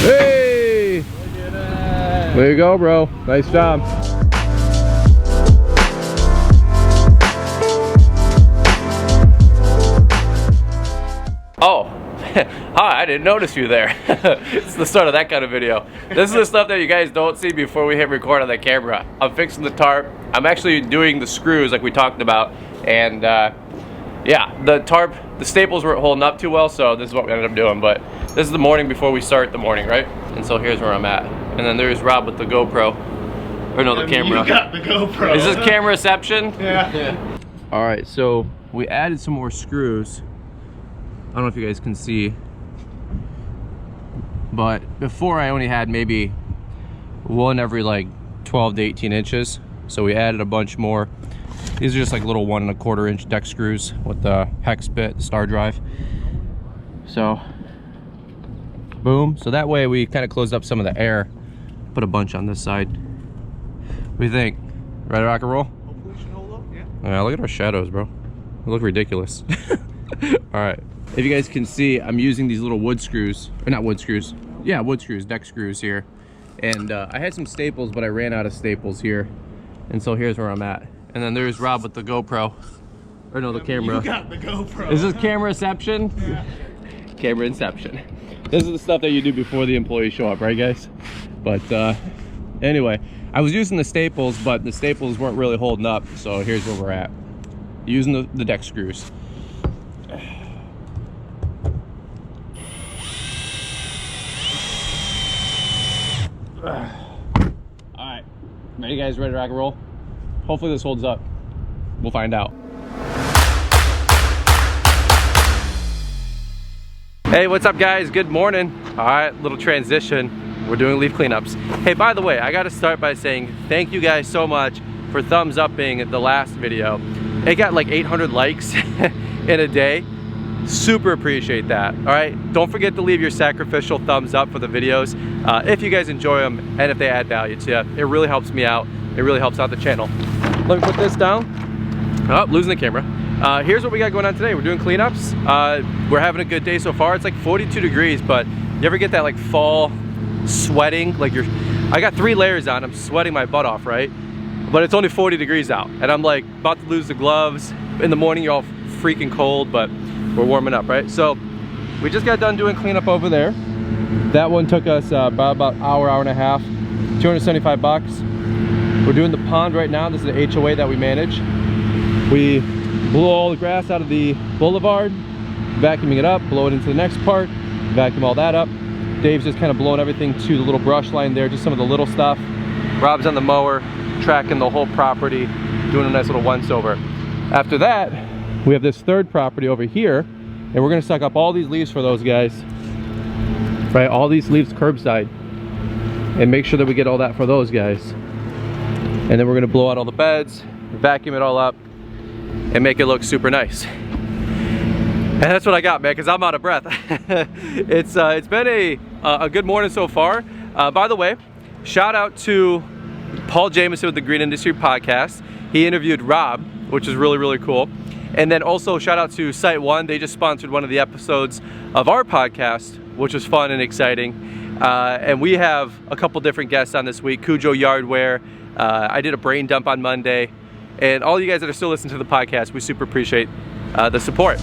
Hey! There you go, bro. Nice job. Oh, hi, I didn't notice you there. It's the start of that kind of video. This is the stuff that you guys don't see before we hit record on the camera. I'm fixing the tarp. I'm actually doing the screws like we talked about. And yeah, the tarp, the staples weren't holding up too well, so this is what we ended up doing. But this is the morning before we start the morning, right? And so here's where I'm at. And then there's Rob with the GoPro. Or no, the camera. You got the GoPro. Is this camera reception? Yeah. All right, so we added some more screws. I don't know if you guys can see, but before I only had maybe one every like 12 to 18 inches. So we added a bunch more. These are just like little 1 1/4 inch deck screws with the hex bit, star drive. So, boom. So that way we kind of closed up some of the air. Put a bunch on this side. What do you think? Ready to rock and roll? Hopefully it should hold up, yeah. Yeah, look at our shadows, bro. They look ridiculous. All right. If you guys can see, I'm using these little wood screws, or not wood screws. Yeah, wood screws, deck screws here. And I had some staples, but I ran out of staples here. And so here's where I'm at. And then there's Rob with the GoPro. Or no, the camera. You got the GoPro. Is this camera inception? Yeah. Camera inception. This is the stuff that you do before the employees show up, right guys? But anyway, I was using the staples, but the staples weren't really holding up. So here's where we're at. Using the deck screws. Alright, are you guys ready to rock and roll? Hopefully this holds up. We'll find out. Hey, what's up guys? Good morning. Alright, little transition. We're doing leaf cleanups. Hey, by the way, I gotta start by saying thank you guys so much for thumbs upping the last video. It got like 800 likes in a day. Super appreciate that. All right, don't forget to leave your sacrificial thumbs up for the videos if you guys enjoy them and if they add value to you. It really helps me out. It really helps out the channel. Let me put this down. Oh, losing the camera. Here's what we got going on today. We're doing cleanups. We're having a good day so far. It's like 42 degrees, but you ever get that like fall sweating? Like I got 3 layers on. I'm sweating my butt off, right? But it's only 40 degrees out, and I'm like about to lose the gloves. In the morning, you're all freaking cold, but we're warming up, right? So we just got done doing cleanup over there. That one took us about hour and a half, 275 bucks. We're doing the pond right now. This is the HOA that we manage. We blew all the grass out of the boulevard, vacuuming it up, blow it into the next part, vacuum all that up. Dave's just kind of blowing everything to the little brush line there, just some of the little stuff. Rob's on the mower, tracking the whole property, doing a nice little once over. After that, we have this third property over here, and we're gonna suck up all these leaves for those guys, right? All these leaves curbside, and make sure that we get all that for those guys. And then we're gonna blow out all the beds, vacuum it all up, and make it look super nice. And that's what I got, man, because I'm out of breath. It's been a good morning so far. By the way, shout out to Paul Jameson with the Green Industry Podcast. He interviewed Rob, which is really, really cool. And then also shout out to Site One. They just sponsored one of the episodes of our podcast, which was fun and exciting. And we have a couple different guests on this week. Cujo Yardware. I did a brain dump on Monday. And all you guys that are still listening to the podcast, we super appreciate the support.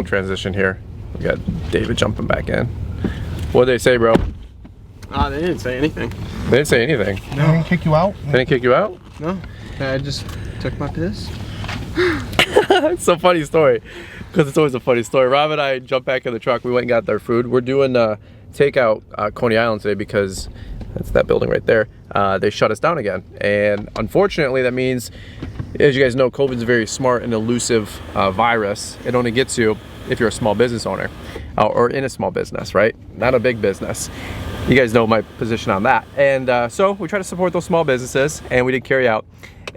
transition here. We got David jumping back in. What did they say, bro? They didn't say anything. They didn't say anything. They didn't kick you out? They didn't kick you out? No. I just took my piss. It's a funny story, because it's always a funny story. Rob and I jumped back in the truck. We went and got their food. We're doing takeout Coney Island today because that's that building right there. They shut us down again, and unfortunately that means, as you guys know, COVID's a very smart and elusive virus. It only gets you if you're a small business owner or in a small business, right? Not a big business. You guys know my position on that. And so we try to support those small businesses, and we did carry out.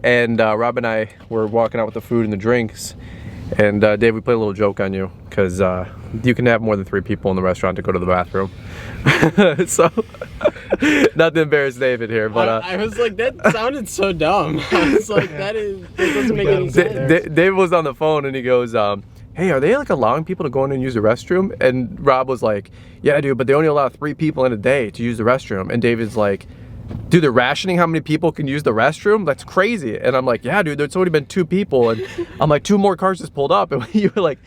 And Rob and I were walking out with the food and the drinks. And Dave, we played a little joke on you because you can have more than 3 people in the restaurant to go to the bathroom. So, not to embarrass David here, but I was like, that sounded so dumb. I was like, that doesn't make any sense. David was on the phone and he goes, hey, are they like allowing people to go in and use the restroom? And Rob was like, yeah, dude, but they only allow 3 people in a day to use the restroom. And David's like, dude, they're rationing how many people can use the restroom? That's crazy. And I'm like, yeah, dude, there's only been 2 people. And I'm like, 2 more cars just pulled up. And you were like,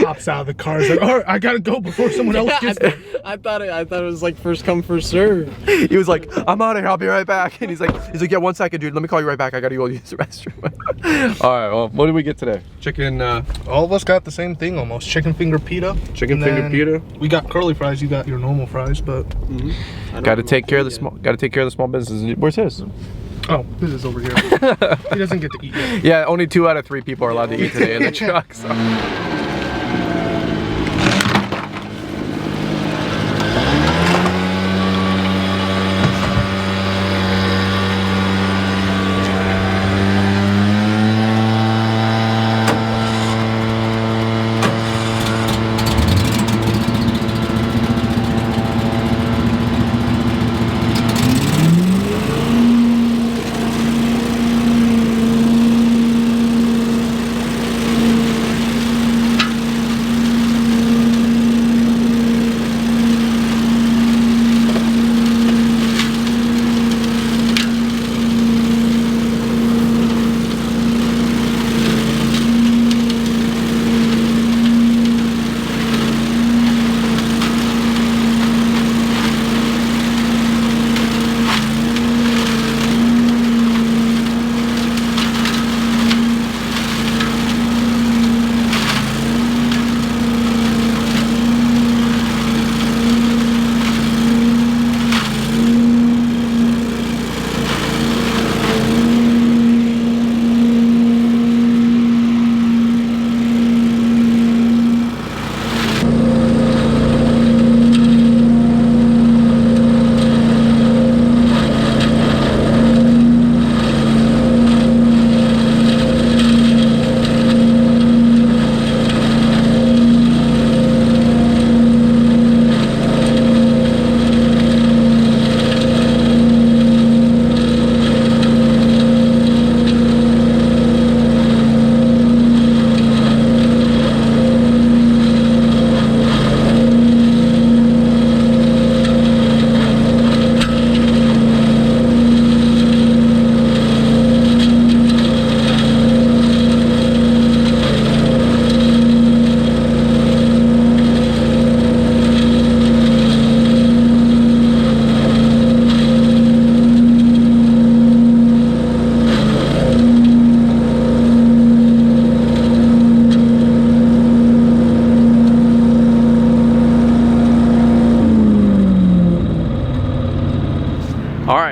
Pops out of the car. He's like, all right, I gotta go before someone else gets there. I thought it was like first come, first serve. he was like, I'm out of here, I'll be right back. And he's like, yeah, 1 second, dude, let me call you right back. I gotta go use the restroom. All right, well, what did we get today? Chicken, All of us got the same thing almost. Chicken finger pita. Chicken finger pita. We got curly fries, you got your normal fries, but Gotta take care of the small businesses. Where's his? oh, this is over here. He doesn't get to eat yet. Yeah, only 2 out of 3 people are allowed to eat today in the truck. So.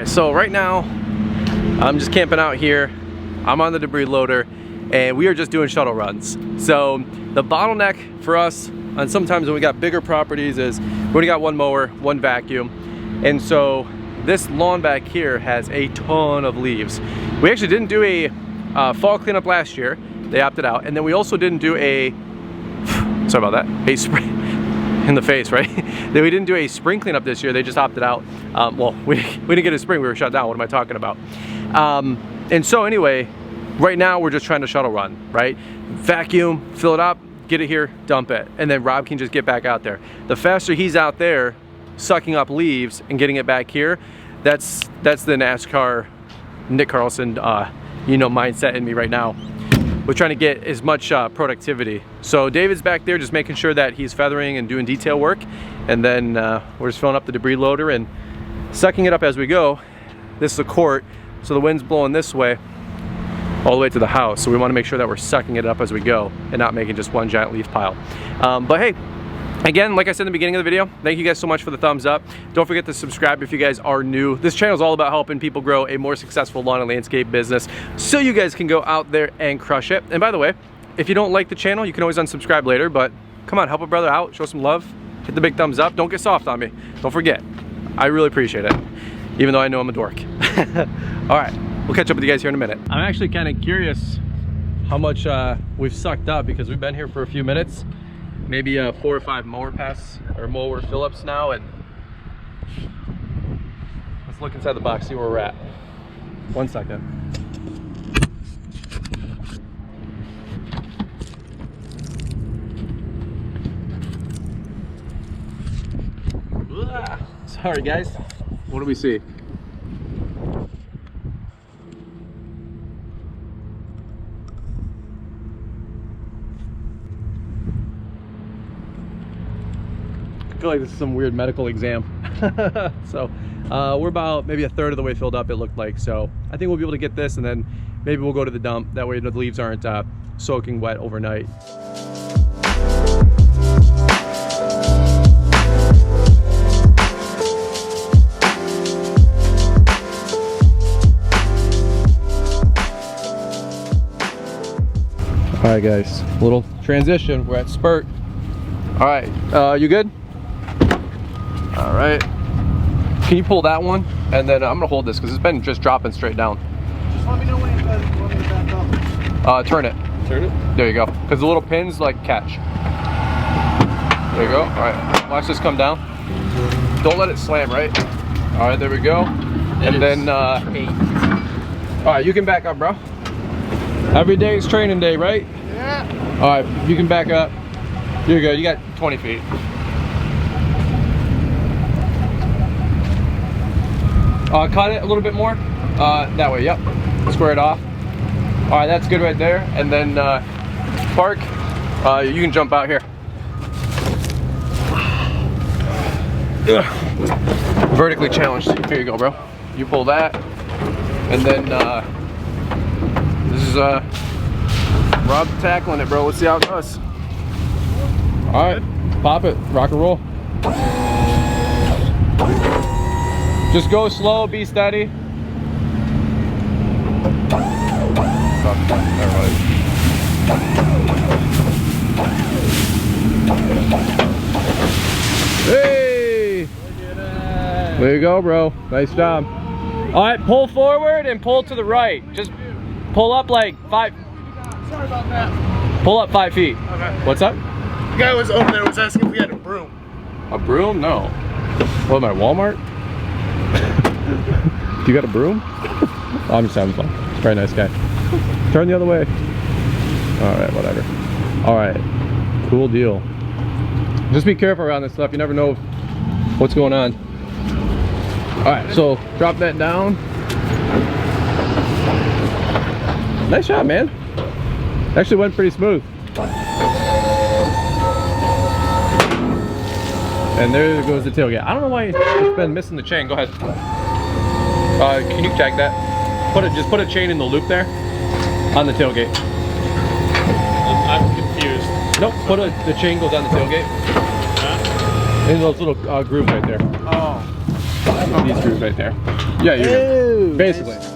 So right now, I'm just camping out here. I'm on the debris loader, and we are just doing shuttle runs. So the bottleneck for us, and sometimes when we got bigger properties, is we only got 1 mower, 1 vacuum. And so this lawn back here has a ton of leaves. We actually didn't do a fall cleanup last year. They opted out. And then we also didn't do a, sorry about that, a spray in the face, right? Then we didn't do a spring cleanup this year. They just opted out. Well, we didn't get a spring, we were shut down. What am I talking about? And so anyway, right now we're just trying to shuttle run, right? Vacuum, fill it up, get it here, dump it. And then Rob can just get back out there. The faster he's out there sucking up leaves and getting it back here, that's the NASCAR Nick Carlson, you know, mindset in me right now. we're trying to get as much productivity. So David's back there just making sure that he's feathering and doing detail work, and then we're just filling up the debris loader and sucking it up as we go. This is a court, so the wind's blowing this way all the way to the house, so we want to make sure that we're sucking it up as we go and not making just one giant leaf pile. But hey, again, like I said in the beginning of the video, thank you guys so much for the thumbs up. Don't forget to subscribe if you guys are new. This channel is all about helping people grow a more successful lawn and landscape business so you guys can go out there and crush it. And by the way, if you don't like the channel, you can always unsubscribe later, but come on, help a brother out, show some love, hit the big thumbs up. Don't get soft on me. Don't forget, I really appreciate it, even though I know I'm a dork. All right, we'll catch up with you guys here in a minute. I'm actually kind of curious how much we've sucked up because we've been here for a few minutes. Maybe 4 or 5 mower pass or mower fill-ups now, and let's look inside the box, see where we're at. 1 second. Sorry guys, what do we see? I feel like this is some weird medical exam. So we're about maybe 1/3 of the way filled up, it looked like. So I think we'll be able to get this, and then maybe we'll go to the dump. That way the leaves aren't soaking wet overnight. All right guys, little transition, we're at spurt. All right, you good? All right, can you pull that one? And then I'm gonna hold this because it's been just dropping straight down. Just let me know when you want me to back up. Turn it. Turn it? There you go, because the little pins like catch. There you go, all right, watch this come down. Don't let it slam, right? All right, there we go. And then, all right, you can back up, bro. Every day is training day, right? Yeah. All right, you can back up. You're good, you got 20 feet. Cut it a little bit more. That way, yep. Square it off. All right, that's good right there. And then Park, you can jump out here. Ugh. Vertically challenged. Here you go, bro. You pull that. And then this is Rob tackling it, bro. Let's see how it goes. All right, pop it, rock and roll. Just go slow, be steady. Hey! There you go, bro. Nice job. All right, pull forward and pull to the right. Just pull up like 5. Sorry about that. Pull up 5 feet. Okay. What's up? The guy was over there was asking if we had a broom. A broom? No. What am I, Walmart? You got a broom? Oh, I'm just having fun. Very nice guy. Turn the other way. All right, whatever. All right, cool deal. Just be careful around this stuff. You never know what's going on. All right, so drop that down. Nice shot, man. Actually went pretty smooth. And there goes the tailgate. I don't know why it's been missing the chain. Go ahead. Can you check that? Just put a chain in the loop there on the tailgate. I'm confused. Nope. The chain goes on the tailgate. In those little grooves right there. Oh. These grooves right there. Yeah, you're good. Basically. Nice.